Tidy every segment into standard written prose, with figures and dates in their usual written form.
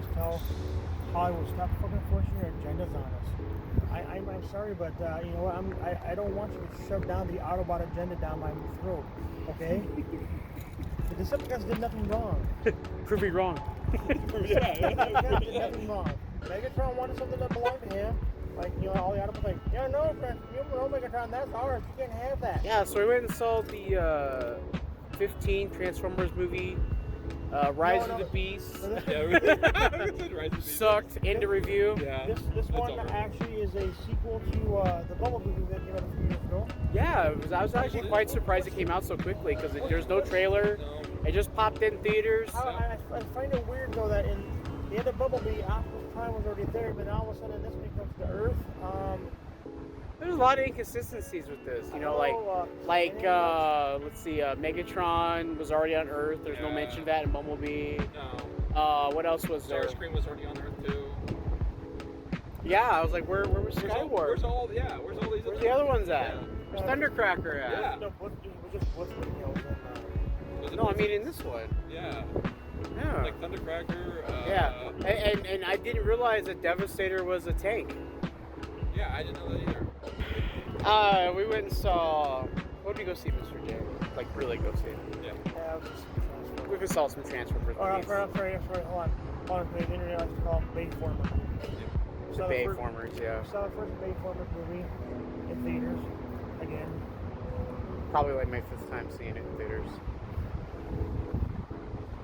just tell Hollywood stop fucking forcing your agendas on us. I'm sorry, but you know what? I don't want you to shove down the Autobot agenda down my throat. Okay? The Decepticons did nothing wrong. Prove me wrong. Decepticons did nothing wrong. Megatron wanted something that belonged to him. Like, you know, all the Autobots like, yeah, no, Megatron, that's ours. You can't have that. Yeah, so we went and saw the 15 Transformers movie, Rise of the Beast. Sucked. End of review. Yeah. This one actually is a sequel to the Bumblebee movie that came out a few years ago. Yeah, I was actually quite surprised it came out so quickly because there's no trailer. No. It just popped in theaters. I find it weird though that in the end of Bumblebee, Optimus Prime was already there, but all of a sudden this one comes to Earth. There's a lot of inconsistencies with this, you know, let's see, Megatron was already on Earth. There's no mention of that in Bumblebee. No. What else was there? Starscream was already on Earth too. Yeah, I was like, where was Skyward? Where's all these? Where's the other ones at? Where's Thundercracker at? Yeah. No, it was just Blitzwing Hills. No, I mean in this one. Yeah. Yeah. Like Thundercracker. Yeah. And I didn't realize that Devastator was a tank. Yeah, I didn't know that either. We went and saw. What did we go see, Mr. J? Like really go see? Yeah. We went saw some Transformers. I'm sorry, hold on. The internet likes to call them Bayformers. The Bayformers, yeah. Saw the first Bayformers movie in theaters again. Probably like my 5th time seeing it in theaters.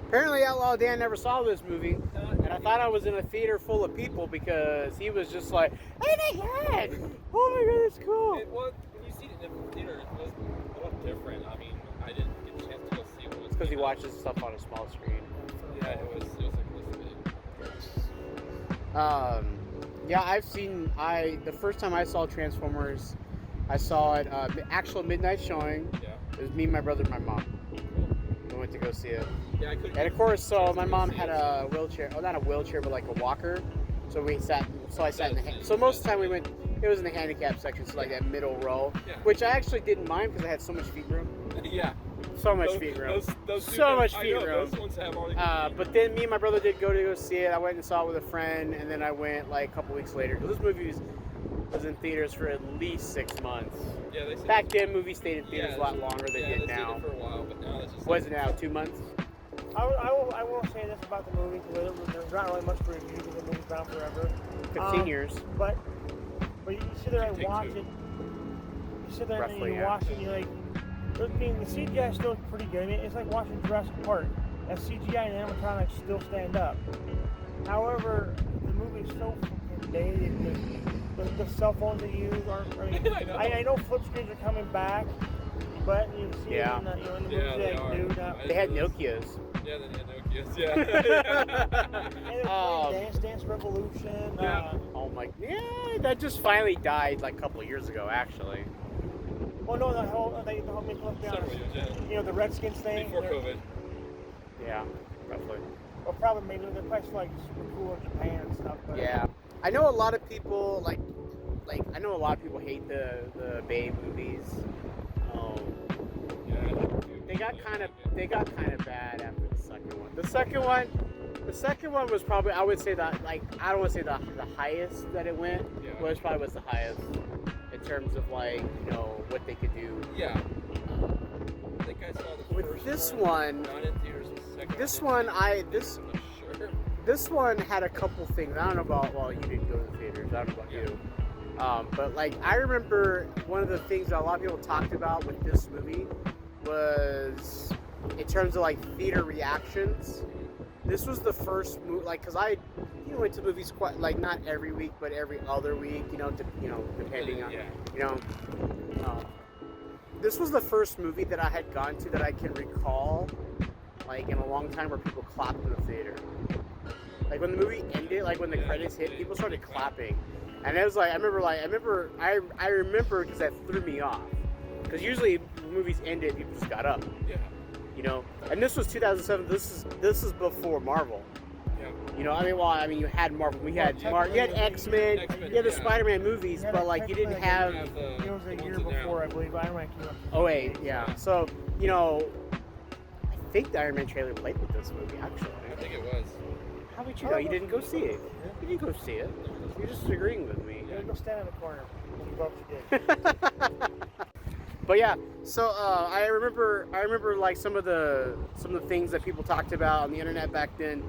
Apparently, Outlaw Dan never saw this movie, and I thought I was in a theater full of people because he was just like, "Oh my god! Oh my god, that's cool!" It was, when you see it in the theater, it was a little different. I mean, I didn't get a chance to go see what was. Because he watches stuff on a small screen. Yeah, it was like listening. Yeah, the first time I saw Transformers, I saw it actual midnight showing. Yeah. It was me, my brother, and my mom. We went to go see it. Yeah, I couldn't. And of course, so my mom had a wheelchair. Oh, not a wheelchair, but like a walker. So I sat in the. So most of the time we went. It was in the handicap section, so like that middle row, which I actually didn't mind because I had so much feet room. Yeah. So much feet room. So much feet room. Those ones have all the but then me and my brother did go see it. I went and saw it with a friend, and then I went like a couple weeks later. Because this movie was in theaters for at least 6 months. Yeah, they said back then movies stayed in theaters a lot longer than they did now. For a while, but now it's just. What is it now? 2 months? I will say this about the movie because there's not really much to review because the movie's gone forever. 15 years. But you sit there and watch it. You sit there and you watch it. And you're like, I mean, the CGI is still pretty good. I mean, it's like watching Jurassic Park. That CGI and animatronics still stand up. However, the movie is so fucking dated. The cell phones they use aren't. I mean, I know flip screens are coming back, but you see it in the movie they had Nokias. Yeah, they had Nokias. Yeah. And Dance Revolution. Oh my! Yeah, that just finally died like a couple of years ago, actually. Well, no, the whole the Redskins thing. Before COVID. Yeah, roughly. Well, probably maybe they're probably like super cool in Japan and stuff. But yeah, I know a lot of people I know a lot of people hate the Bay movies. They got kind of bad after the second one. The second one was probably, I would say that, like, I don't want to say the highest that it went, but it probably was the highest in terms of like, you know, what they could do. Yeah. I think I saw the with first this one. Not in theaters. The second this one. This one had a couple things. I don't know about. Well, you didn't go to the theaters. I don't know about you. But like, I remember one of the things that a lot of people talked about with this movie was in terms of like theater reactions. This was the first movie, like, cause I, went to movies quite like not every week, but every other week. Depending on, This was the first movie that I had gone to that I can recall, like in a long time, where people clapped in the theater. Like when the movie ended, like when the credits hit, people started clapping, and it was like I remember because that threw me off. Because usually when movies ended, people just got up. Yeah. And this was 2007. This is before Marvel. Yeah. You had Marvel. You had X-Men. You had the Spider-Man movies, but like you didn't have. It was a year before, I believe. Iron Man came out. Oh wait, yeah. So I think the Iron Man trailer played with this movie actually. I think it was. How would you know? You didn't go see it. You didn't go see it. You're just agreeing with me. Yeah, go stand in the corner. You both did. But yeah, so I remember like some of the things that people talked about on the internet back then.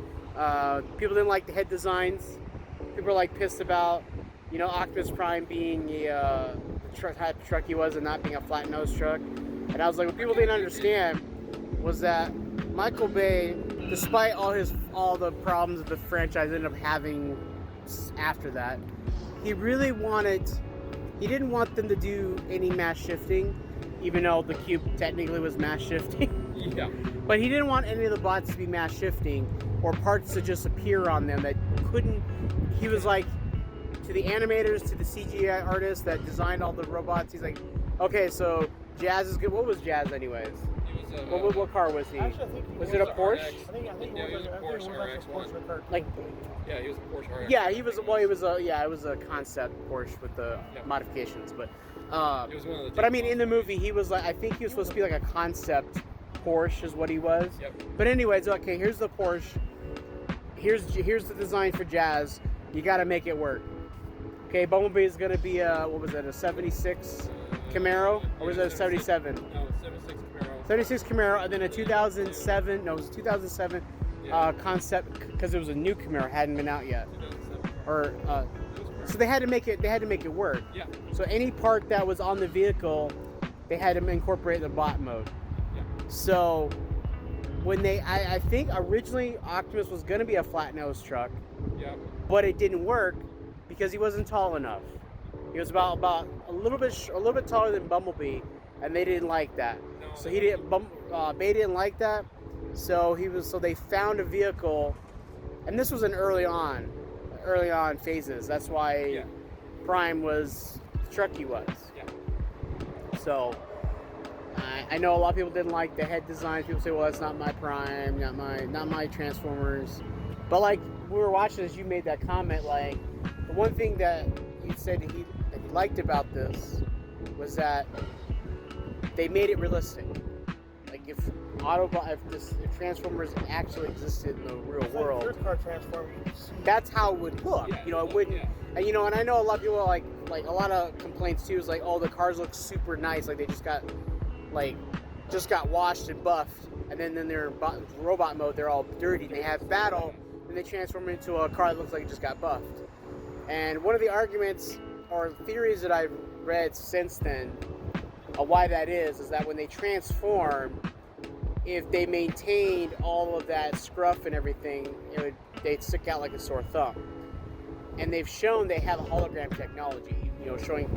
People didn't like the head designs. People were like pissed about, you know, Optimus Prime being the type of truck he was and not being a flat nose truck. And I was like, what people didn't understand was that Michael Bay, despite all the problems that the franchise ended up having after that, he didn't want them to do any mass shifting, even though the cube technically was mass shifting. Yeah. But he didn't want any of the bots to be mass shifting or parts to just appear on them that couldn't. He was like, to the animators, to the CGI artists that designed all the robots, he's like, okay, so Jazz is good. What was Jazz anyways? He was What car was he? Actually, I think he Was it a Porsche? I think Yeah, he was a Porsche Porsche car. Like, Yeah, he was a Porsche RX. yeah, he was. Well, it was a concept Porsche with the modifications, but. It was one of the. But I mean, in the movie, he was like, I think he was supposed to be like a concept Porsche, is what he was. Yep. But anyways, okay, here's the Porsche. Here's the design for Jazz. You got to make it work. Okay, Bumblebee is gonna be what was it, a '76 Camaro, or was it a '77? No, 76 Camaro. '76 Camaro, and then a 2007. No, it was a 2007 concept, because it was a new Camaro, hadn't been out yet. 2007. Or so they had to make it. They had to make it work. Yeah. So any part that was on the vehicle, they had to incorporate the bot mode. Yeah. So when I think originally Optimus was going to be a flat nose truck, Yeah. but it didn't work because he wasn't tall enough. He was about a little bit taller than Bumblebee, and they didn't like that. No, So he didn't. Bay didn't like that. So they found a vehicle, and this was an early on phases. That's why Prime was the truck he was. Yeah. So I know a lot of people didn't like the head designs. People say, "Well, that's not my Prime, not my Transformers." But like we were watching this, you made that comment. Like the one thing that you said that he liked about this was that they made it realistic. Like if Transformers actually existed in the real world, Your car transformer, you can see. that's how it would look. Yeah, You know, it wouldn't. And you know, and I know a lot of people like a lot of complaints too is like, oh, the cars look super nice, like they just got washed and buffed, and then they're robot mode, they're all dirty. And they have battle, and they transform into a car that looks like it just got buffed. And one of the arguments or theories that I've read since then why that is that when they transform, if they maintained all of that scruff and everything, they'd stick out like a sore thumb. And they've shown they have a hologram technology, you know, showing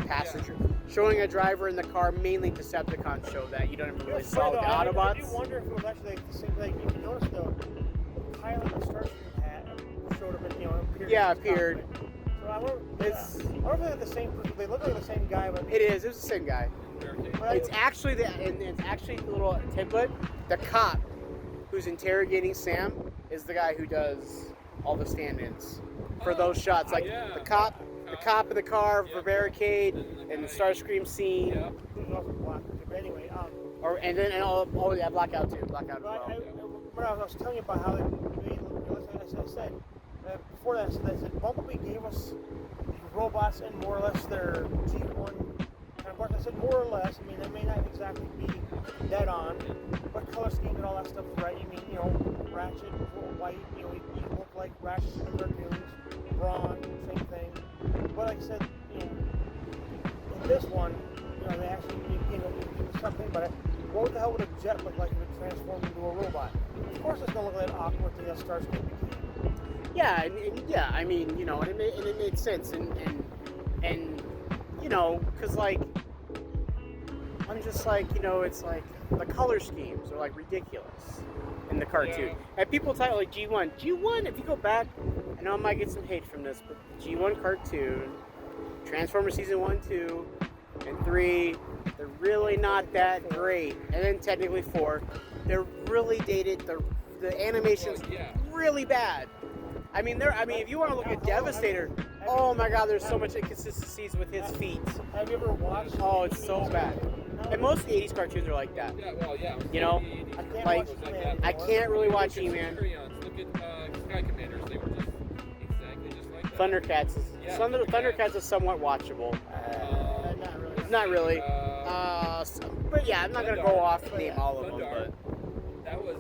a driver in the car. Mainly Decepticons show that. You don't even really saw with the Autobots. I do wonder if it was actually like the same thing. You can notice the pilot of the Starscream hat showed up and appeared. Yeah, appeared. So I wonder if they're the same person. They look like the same guy, but It is. It's the same guy. It's actually the little tidbit. The cop who's interrogating Sam is the guy who does all the stand-ins for those shots. Like the cop in the car for barricade and the Starscream scene. Yeah. who's also black. But anyway, Blackout too. Blackout as but well. I was telling you about how I said before that, I said Bumblebee gave us the robots and more or less their G1. And of course, I said more or less. I mean, they may not exactly be dead on, but color scheme and all that stuff is right. I mean, Ratchet, white. He look like Ratchet in the cartoons. Brawn, same thing. But like I said, in this one, they actually give something. But what the hell would a jet look like if it transformed into a robot? Of course, it's gonna look like awkward to the Starscream became. Yeah, I mean, and it made sense, and because like I'm just like, it's like the color schemes are like ridiculous in the cartoon, and people talk like G1. If you go back, I know I might get some hate from this, but the G1 cartoon, Transformers season 1, 2, and 3, they're really not that great, and then technically 4, they're really dated. The animation's really bad. I mean, if you want to look at Devastator, oh my God, there's so much inconsistencies with his feet. Have you ever watched? Oh, it's so bad. And most 80s cartoons are like that. Yeah, well, yeah. I can't really watch He-Man. Look at Sky Commanders. They were Thundercats is Thundercats is somewhat watchable. Not really. But yeah, I'm not gonna go off and name all of them. But that was.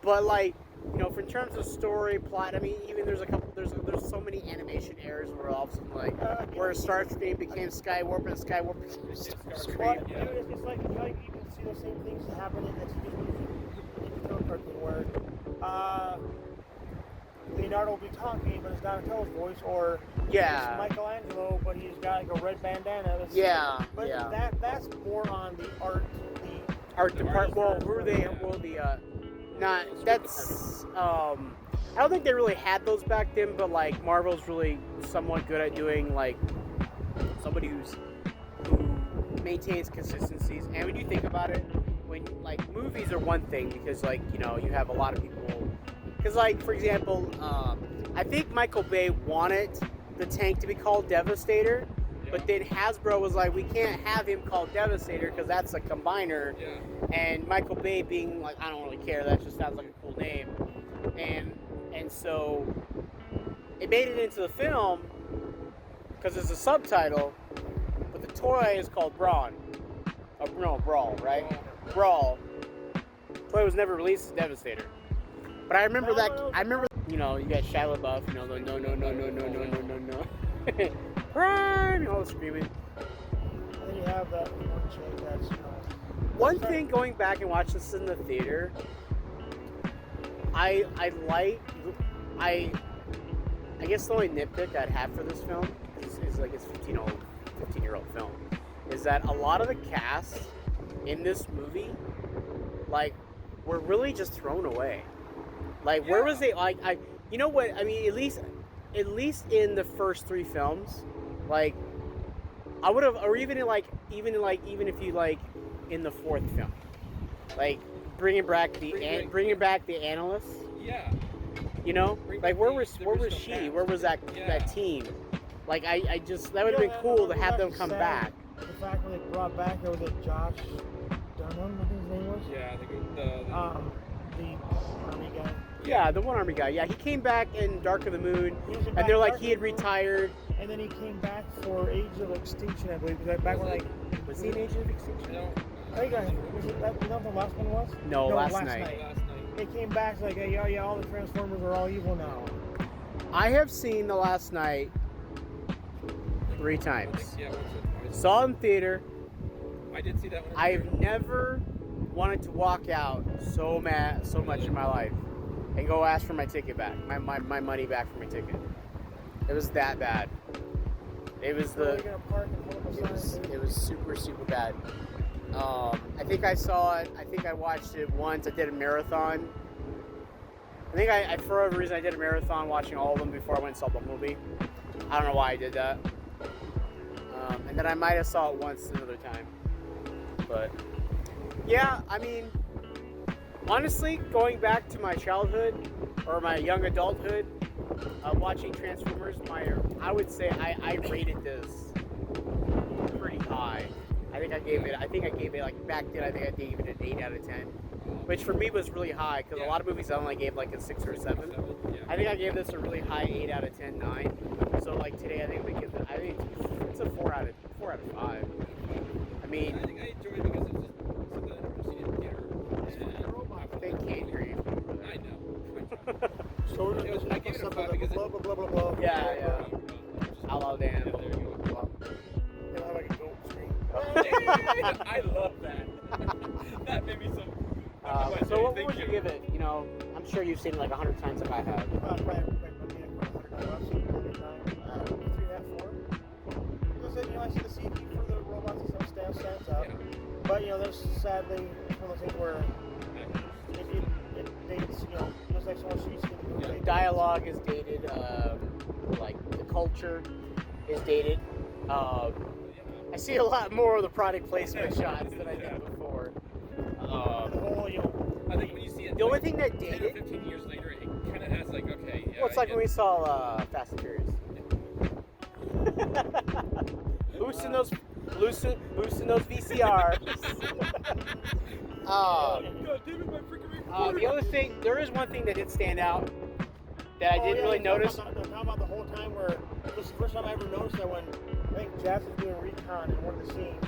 But like, you know, in terms of story, plot, I mean, even there's so many animation errors where all of a sudden, like, where Starscream became Skywarp and Skywarp became Starscream. Yeah. It's like, you know, you can see the same things that happen in the cartoon where Leonardo will be talking, but it's Donatello's voice, or it's Michelangelo, but he's got like a red bandana. But that's more on the art department. Well, I don't think they really had those back then, but like Marvel's really somewhat good at doing like somebody who maintains consistencies. And when you think about it, when like movies are one thing because like, you know, you have a lot of people. Because like, for example, I think Michael Bay wanted the tank to be called Devastator, but then Hasbro was like, we can't have him called Devastator because that's a combiner. Yeah. And Michael Bay being like, I don't really care, that just sounds like a cool name. And so it made it into the film because it's a subtitle, but the toy is called Brawl, right? Brawl. The toy was never released as Devastator. But I remember you know, you got Shia LaBeouf, you know, no. Prime, all the screaming. And then you have that one chick that's, you know. One thing, going back and watching this in the theater, I guess the only nitpick I'd have for this film is like it's 15-year-old film, is that a lot of the cast in this movie, like, were really just thrown away. Like, where was they? Like, you know what? I mean, at least in the first 3 films, like, I would have, or even if you like in the 4th film, like bringing back the analysts. Yeah. You know, like where was she? Cast. Where was that team? Like I just that would have been cool to have them come back. The fact when they brought back, there was a Josh Dunham, I think his name was. Yeah, the army guy. Yeah, the one army guy. Yeah, he came back in Dark of the Moon, and they're like he had retired. And then he came back for Age of Extinction, I believe. Back when like was he in Age of Extinction? No. Hey guys, was it that? You know what the last one was? No, last night. They came back like, yeah, all the Transformers are all evil now. I have seen The Last Night 3 times. Saw it in theater. I did see that one. I've never wanted to walk out so much in my life and go ask for my ticket back, my money back for my ticket. It was that bad. It was super, super bad. I think I saw it. I think I watched it once. I did a marathon. I think for whatever reason, I did a marathon watching all of them before I went and saw the movie. I don't know why I did that. And then I might have saw it once another time. But yeah, I mean, honestly, going back to my childhood or my young adulthood, watching Transformers, I would say I rated this pretty high. I think I gave it like back then. I think I gave it an 8 out of 10, which for me was really high because a lot of movies I only gave like a 6 or 7. I think I gave this a really high 8 out of 10, 9. So like today, I think it's a 4 out of 5. I mean, I think I enjoyed it because it was something I'd never seen in theater. They can't hear you. I know. So I gave it a 5 because blah blah blah blah blah. Yeah. Hello, Dan. There you go. Like a gold screen. I love that. That made me so. So what would you give it? You know, I'm sure you've seen it like 100 times if I have. I see the CG for the robots and stuff stands out. Yeah. But you know, there's sadly one of those things where it dates, you know, just like someone shoots you. Dialogue is dated. Like the culture is dated. I see a lot more of the product placement shots than I did before. I think when you see it, the only thing that dated 10 or 15 years later, it kind of has like, okay. Yeah, well, it's like when we saw Fast and Furious. Boosting those VCRs. The other thing, there is one thing that did stand out that I didn't really notice. Talking about the whole time where first time I ever noticed that when I think Jazz was doing recon in one of the scenes,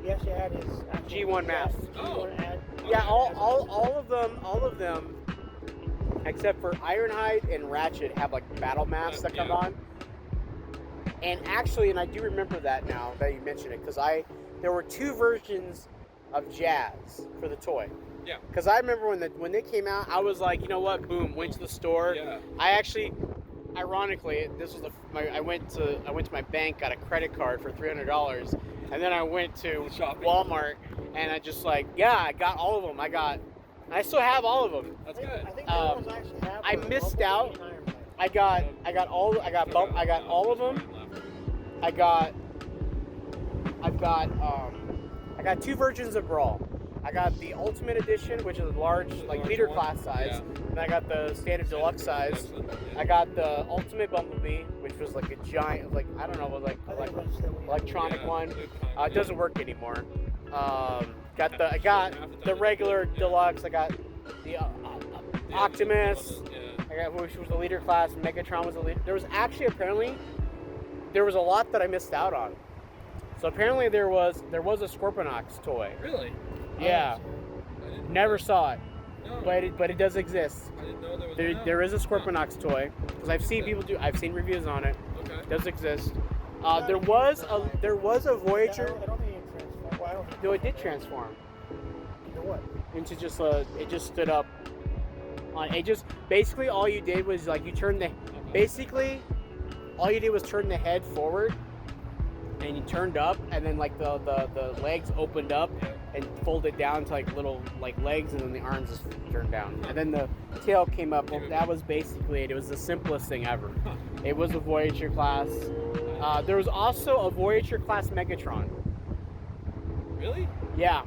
he actually had his actual G1 mask. G1 ad. Yeah, all of them, except for Ironhide and Ratchet have like battle masks that come on. And actually, and I do remember that now that you mention it, because there were 2 versions of Jazz for the toy. Yeah. Because I remember when they came out, I was like, you know what? Boom! Went to the store. Yeah. I actually, ironically, this was I went to my bank, got a credit card for $300, and then I went to Walmart, and I just I got all of them. I still have all of them. That's good. I think the ones I actually have. I missed out. I got all of them. I got 2 versions of Brawl. I got the Ultimate Edition, which is a large, leader class size, and I got the standard deluxe size. I got the Ultimate Bumblebee, which was like a giant, I don't know, electronic one. It doesn't work anymore. I got the regular deluxe. I got the Optimus. I got, which was the leader class. Megatron was the leader. There was actually apparently there was a lot that I missed out on. So apparently there was a Scorponok toy. Really? Yeah. Never saw it. No. But it does exist. I didn't know there was There is a Scorponok toy because I've seen people do. I've seen reviews on it. Okay. It does exist. There was a Voyager. I don't think it transformed. Well, I don't think No, it did transform into what? into just it just stood up. It just basically all you did was you turn the all you did was turn the head forward. And you turned up, and then the legs opened up and folded down to little legs, and then the arms just turned down, and then the tail came up. Well, that was basically it. It was the simplest thing ever. It was a Voyager class. There was also a Voyager class Megatron. Really? Yeah.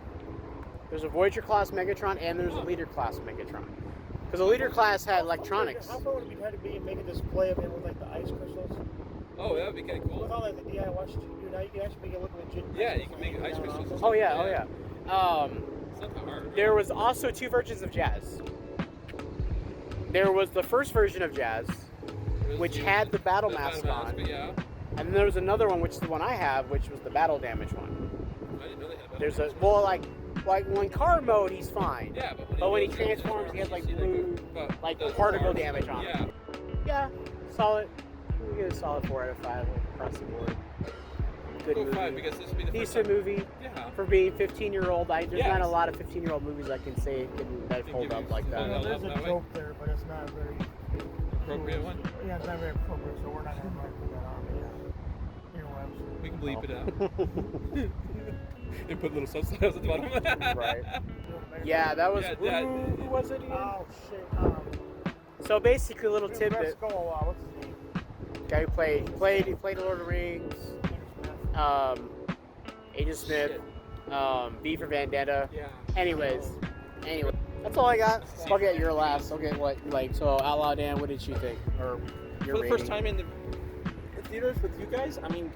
There's a Voyager class Megatron, and there's a leader class Megatron. Because the leader class had electronics. How far would we try to be and make a display of it with the ice crystals? Oh, that would be kind of cool. With all the DIY shit you do now, you can actually make it look legit. Yeah, you can make ice crystals. Oh yeah. It's not that hard. There was also 2 versions of Jazz. There was the first version of Jazz, which had the battle mask on. Yeah. And then there was another one, which is the one I have, which was the battle damage one. I didn't know they had battle There's damage. when car mode, he's fine. Yeah, but when he transforms, he has blue, particle damage on him. Yeah, solid. We get a solid 4 out of 5 across the board. Good movie. 5 because this would be the Decent first movie. Yeah. For being 15-year-old. There's Yes. not a lot of 15-year-old movies I can say that hold up like that. Well, there's a joke there, but it's not very Appropriate one? Yeah, it's not very appropriate, so we're not going to mark that on. Earwebs. We can bleep it out. And put little subtitles at the bottom. Right. Yeah, that was. Yeah, who was it again? Oh, shit. So basically, a little Red tidbit. Skull, what's his name? Guy who played Lord of the Rings. Agent Smith. V for Vendetta. Yeah. Anyway, that's all I got. I'll get your last. I'll get what so Outlaw Dan. What did you think? Or your For the rating? first time in the theaters with you guys, I mean,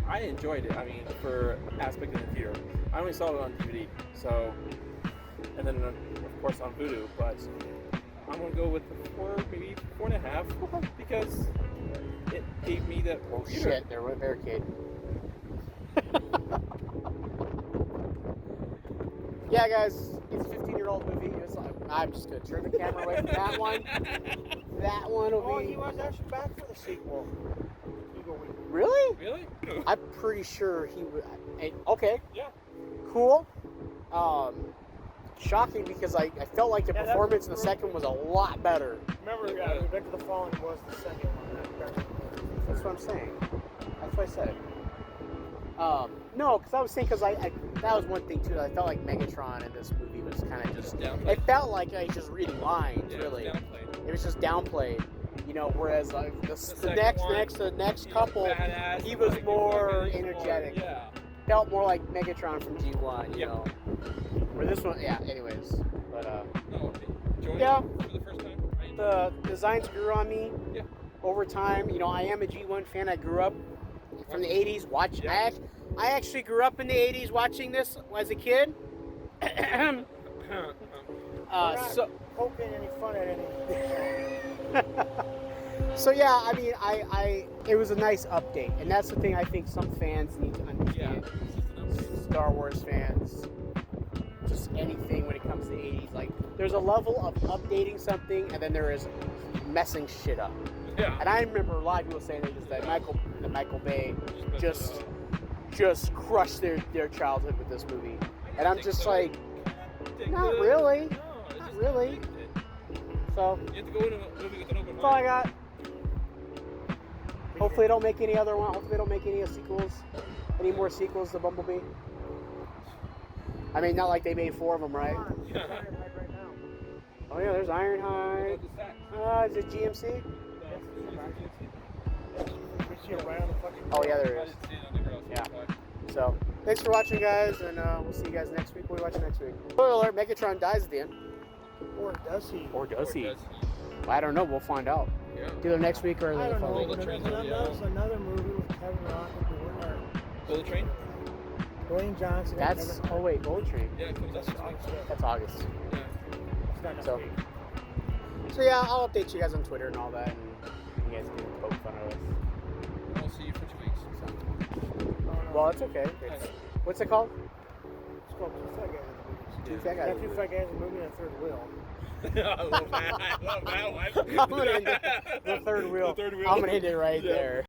I enjoyed it. I mean, for aspect of the theater, I only saw it on DVD, so, and then of course on Vudu. But I'm gonna go with the 4, maybe 4.5, because it gave me that. Oh shit! There went barricade. Yeah, guys, it's a 15-year-old movie. I'm just gonna turn the camera away from that one. That one will Oh, be. he was actually back for the sequel. Really? Really? I'm pretty sure he would. Okay. Yeah. Cool. Shocking because I felt like the Yeah, performance in the second was a lot better. Remember, Revenge of the Fallen was the second one. That's what I'm saying. That's what I said. No, because I was saying that was one thing too. That I felt like Megatron in this movie was kind of just. It felt like I was just reading lines. Yeah, really, it was it was just downplayed. Whereas the next couple, badass, he was more he's energetic. Yeah. Felt more like Megatron from G1. You Yep. know. Where this one, yeah. Anyways, but No, enjoyed Yeah. it for the first time. the designs grew on me. Yeah. Over time. I am a G1 fan. I grew up from the 80s watching. Yeah. I actually grew up in the 80s watching this as a kid. So Poking any fun at any. So yeah, I mean, it was a nice update, and that's the thing I think some fans need to understand. It's just an update. Star Wars fans, just anything when it comes to the 80s. Like, there's a level of updating something, and then there is messing shit up. Yeah. And I remember a lot of people saying that Michael Bay just crushed their childhood with this movie, and I'm just like, not really, not really. So You have to go in a movie with an open that's all I mind. got. Hopefully, they don't make any other one. Hopefully, they don't make any sequels, any more sequels to Bumblebee. I mean, not like they made 4 of them, right? Yeah. Oh yeah, there's Ironhide. Is it GMC? Oh yeah, there is. Yeah. So, thanks for watching, guys, and we'll see you guys next week. We'll watch next week. Spoiler alert: Megatron dies at the end. Or does he? Or does he? I don't know. We'll find out. Yeah. Either next week or I the don't know. following. But Train there's on the another, another movie with Kevin Rock and Bullet Train? Dwayne Johnson. That's and Kevin oh wait, Bullet Train. Yeah, it comes out That's this week. August 5th. That's August. Yeah. It's not next So- week. So yeah, I'll update you guys on Twitter and all that, and you guys can poke fun of us. I'll see you for 2 weeks. Well, it's okay. What's it called? It's called Two Fat Guys in the Movies. Two Fat Guys. Got Two Fat Guys in the movie and a third wheel. I love that one. I'm gonna end it. The third wheel. The third wheel. I'm gonna end it right Yeah. there.